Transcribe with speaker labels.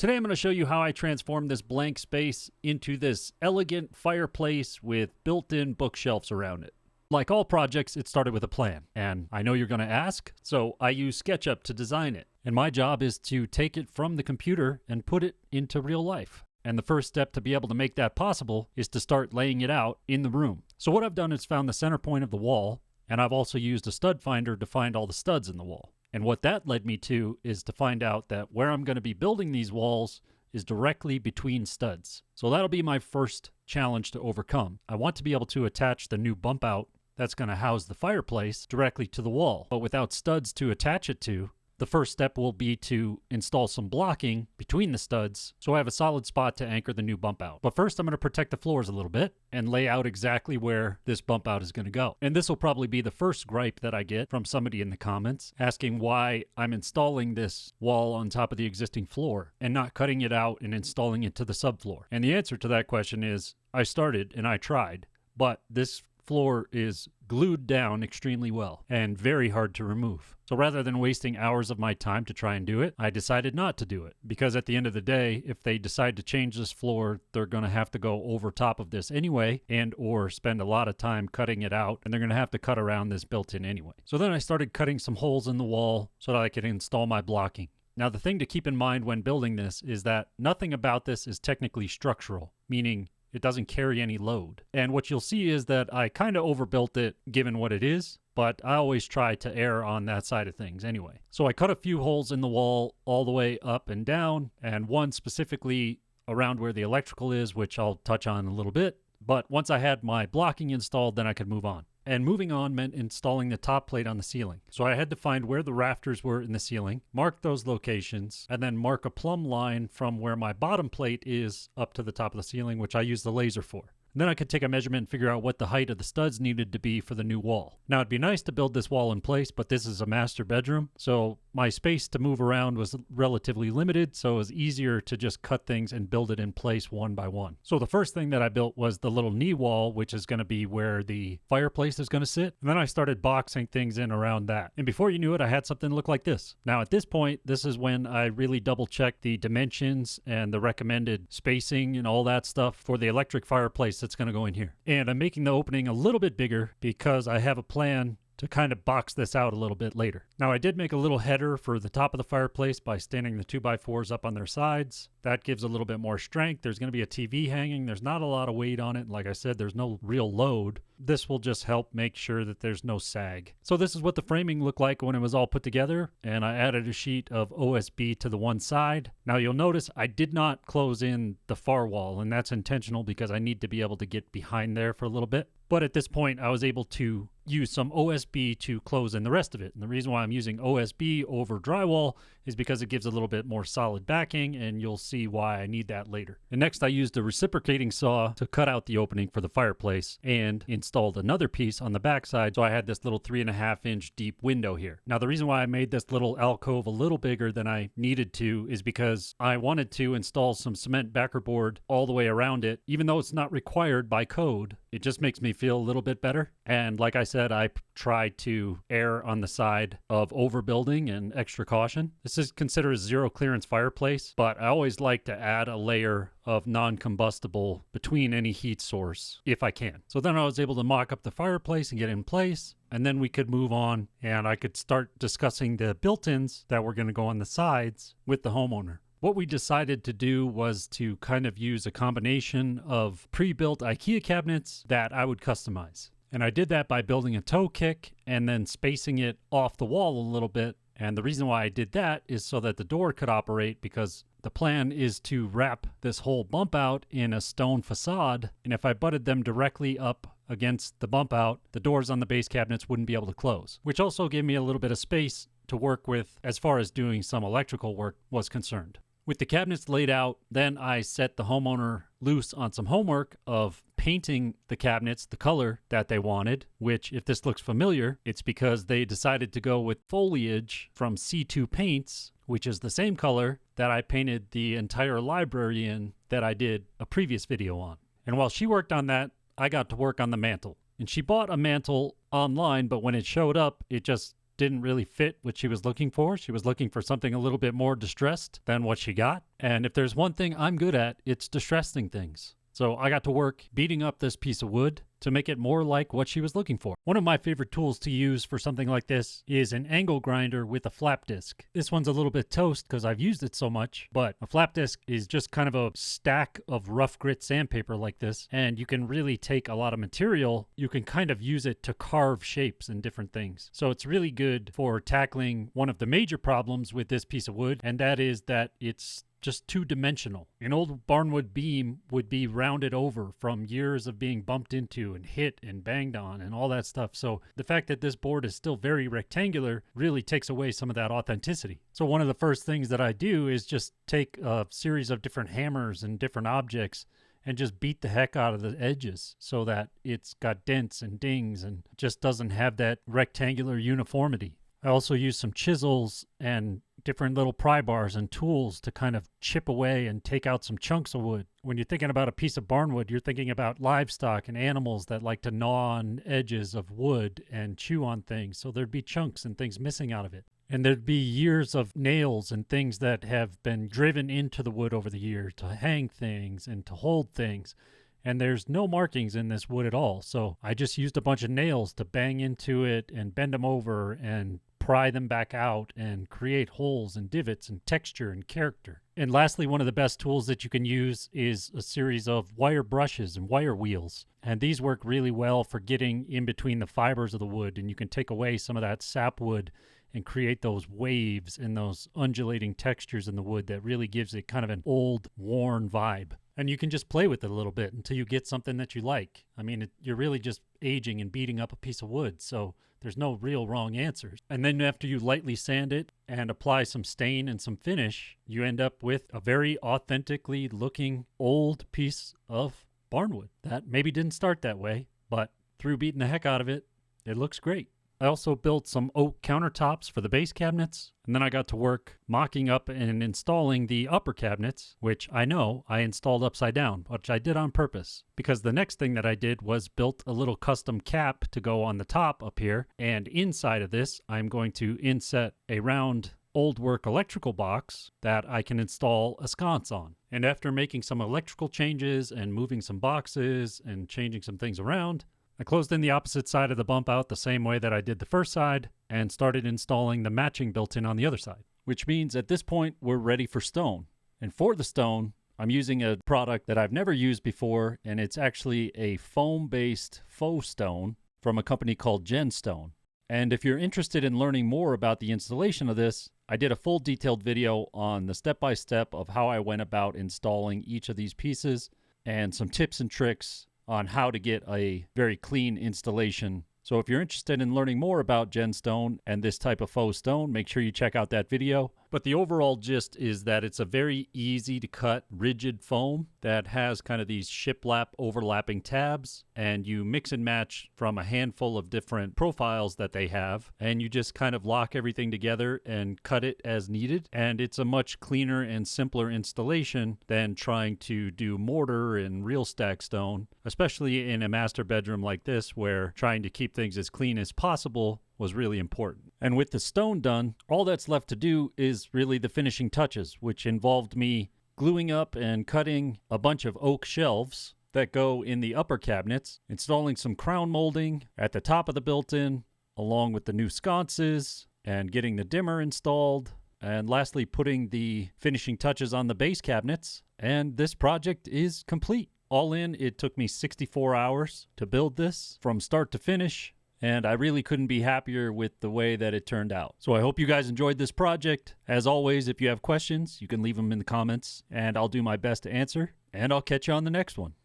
Speaker 1: Today I'm going to show you how I transformed this blank space into this elegant fireplace with built-in bookshelves around it. Like all projects, it started with a plan, and I know you're going to ask, so I use SketchUp to design it. And my job is to take it from the computer and put it into real life. And the first step to be able to make that possible is to start laying it out in the room. So what I've done is found the center point of the wall, and I've also used a stud finder to find all the studs in the wall. And what that led me to is to find out that where I'm going to be building these walls is directly between studs. So that'll be my first challenge to overcome. I want to be able to attach the new bump out that's going to house the fireplace directly to the wall. But without studs to attach it to, the first step will be to install some blocking between the studs so I have a solid spot to anchor the new bump out. But first I'm going to protect the floors a little bit and lay out exactly where this bump out is going to go. And this will probably be the first gripe that I get from somebody in the comments asking why I'm installing this wall on top of the existing floor and not cutting it out and installing it to the subfloor. And the answer to that question is I started and I tried, but this floor is glued down extremely well and very hard to remove. So rather than wasting hours of my time to try and do it, I decided not to do it because at the end of the day, if they decide to change this floor, they're going to have to go over top of this anyway and or spend a lot of time cutting it out, and they're going to have to cut around this built-in anyway. So then I started cutting some holes in the wall so that I could install my blocking. Now the thing to keep in mind when building this is that nothing about this is technically structural, meaning it doesn't carry any load. And what you'll see is that I kind of overbuilt it given what it is, but I always try to err on that side of things anyway. So I cut a few holes in the wall all the way up and down, and one specifically around where the electrical is, which I'll touch on in a little bit. But once I had my blocking installed, then I could move on. And moving on meant installing the top plate on the ceiling. So I had to find where the rafters were in the ceiling, mark those locations, and then mark a plumb line from where my bottom plate is up to the top of the ceiling, which I use the laser for. And then I could take a measurement and figure out what the height of the studs needed to be for the new wall. Now it'd be nice to build this wall in place, but this is a master bedroom, so my space to move around was relatively limited, so it was easier to just cut things and build it in place one by one. So the first thing that I built was the little knee wall, which is going to be where the fireplace is going to sit. And then I started boxing things in around that. And before you knew it, I had something look like this. Now at this point, this is when I really double checked the dimensions and the recommended spacing and all that stuff for the electric fireplace that's going to go in here. And I'm making the opening a little bit bigger because I have a plan to kind of box this out a little bit later. Now I did make a little header for the top of the fireplace by standing the 2x4s up on their sides. That gives a little bit more strength. There's going to be a TV hanging. There's not a lot of weight on it. Like I said, there's no real load. This will just help make sure that there's no sag. So this is what the framing looked like when it was all put together, and I added a sheet of OSB to the one side. Now you'll notice I did not close in the far wall, and that's intentional because I need to be able to get behind there for a little bit. But at this point, I was able to use some OSB to close in the rest of it. And the reason why I'm using OSB over drywall is because it gives a little bit more solid backing, and you'll see why I need that later. And next I used a reciprocating saw to cut out the opening for the fireplace and installed another piece on the backside, so I had this little 3.5-inch deep window here. Now the reason why I made this little alcove a little bigger than I needed to is because I wanted to install some cement backer board all the way around it. Even though it's not required by code, it just makes me feel a little bit better. And like I said, I tried to err on the side of overbuilding and extra caution. This is considered a zero clearance fireplace, but I always like to add a layer of non-combustible between any heat source if I can. So then I was able to mock up the fireplace and get it in place, and then we could move on and I could start discussing the built-ins that were going to go on the sides with the homeowner. What we decided to do was to kind of use a combination of pre-built IKEA cabinets that I would customize. And I did that by building a toe kick and then spacing it off the wall a little bit. And the reason why I did that is so that the door could operate, because the plan is to wrap this whole bump out in a stone facade. And if I butted them directly up against the bump out, the doors on the base cabinets wouldn't be able to close, which also gave me a little bit of space to work with as far as doing some electrical work was concerned. With the cabinets laid out, then I set the homeowner loose on some homework of painting the cabinets the color that they wanted, which, if this looks familiar, it's because they decided to go with foliage from C2 Paints, which is the same color that I painted the entire library in that I did a previous video on. And while she worked on that, I got to work on the mantle. And she bought a mantle online, but when it showed up, it just didn't really fit what she was looking for. She was looking for something a little bit more distressed than what she got. And if there's one thing I'm good at, it's distressing things. So I got to work beating up this piece of wood to make it more like what she was looking for. One of my favorite tools to use for something like this is an angle grinder with a flap disc. This one's a little bit toast because I've used it so much, but a flap disc is just kind of a stack of rough grit sandpaper like this, and you can really take a lot of material. You can kind of use it to carve shapes and different things. So it's really good for tackling one of the major problems with this piece of wood, and that is that it's just two-dimensional. An old barnwood beam would be rounded over from years of being bumped into and hit and banged on and all that stuff. So the fact that this board is still very rectangular really takes away some of that authenticity. So one of the first things that I do is just take a series of different hammers and different objects and just beat the heck out of the edges so that it's got dents and dings and just doesn't have that rectangular uniformity. I also use some chisels and different little pry bars and tools to kind of chip away and take out some chunks of wood. When you're thinking about a piece of barnwood, you're thinking about livestock and animals that like to gnaw on edges of wood and chew on things. So there'd be chunks and things missing out of it. And there'd be years of nails and things that have been driven into the wood over the years to hang things and to hold things. And there's no markings in this wood at all. So I just used a bunch of nails to bang into it and bend them over and pry them back out and create holes and divots and texture and character. And lastly, one of the best tools that you can use is a series of wire brushes and wire wheels. And these work really well for getting in between the fibers of the wood, and you can take away some of that sapwood and create those waves and those undulating textures in the wood that really gives it kind of an old, worn vibe. And you can just play with it a little bit until you get something that you like. I mean, you're really just aging and beating up a piece of wood, so there's no real wrong answers. And then after you lightly sand it and apply some stain and some finish, you end up with a very authentically looking old piece of barnwood that maybe didn't start that way, but through beating the heck out of it, it looks great. I also built some oak countertops for the base cabinets, and then I got to work mocking up and installing the upper cabinets, which I know I installed upside down, which I did on purpose, because the next thing that I did was built a little custom cap to go on the top up here, and inside of this I'm going to inset a round old work electrical box that I can install a sconce on. And after making some electrical changes and moving some boxes and changing some things around, I closed in the opposite side of the bump out the same way that I did the first side and started installing the matching built-in on the other side, which means at this point we're ready for stone. And for the stone, I'm using a product that I've never used before, and it's actually a foam-based faux stone from a company called GenStone. And if you're interested in learning more about the installation of this, I did a full detailed video on the step-by-step of how I went about installing each of these pieces and some tips and tricks on how to get a very clean installation. So if you're interested in learning more about GenStone and this type of faux stone, make sure you check out that video. But the overall gist is that it's a very easy to cut rigid foam that has kind of these shiplap overlapping tabs, and you mix and match from a handful of different profiles that they have, and you just kind of lock everything together and cut it as needed. And it's a much cleaner and simpler installation than trying to do mortar and real stack stone, especially in a master bedroom like this where trying to keep things as clean as possible was really important. And with the stone done, all that's left to do is really the finishing touches, which involved me gluing up and cutting a bunch of oak shelves that go in the upper cabinets, installing some crown molding at the top of the built-in, along with the new sconces, and getting the dimmer installed, and lastly putting the finishing touches on the base cabinets, and this project is complete. All in, it took me 64 hours to build this from start to finish, and I really couldn't be happier with the way that it turned out. So I hope you guys enjoyed this project. As always, if you have questions, you can leave them in the comments, and I'll do my best to answer, and I'll catch you on the next one.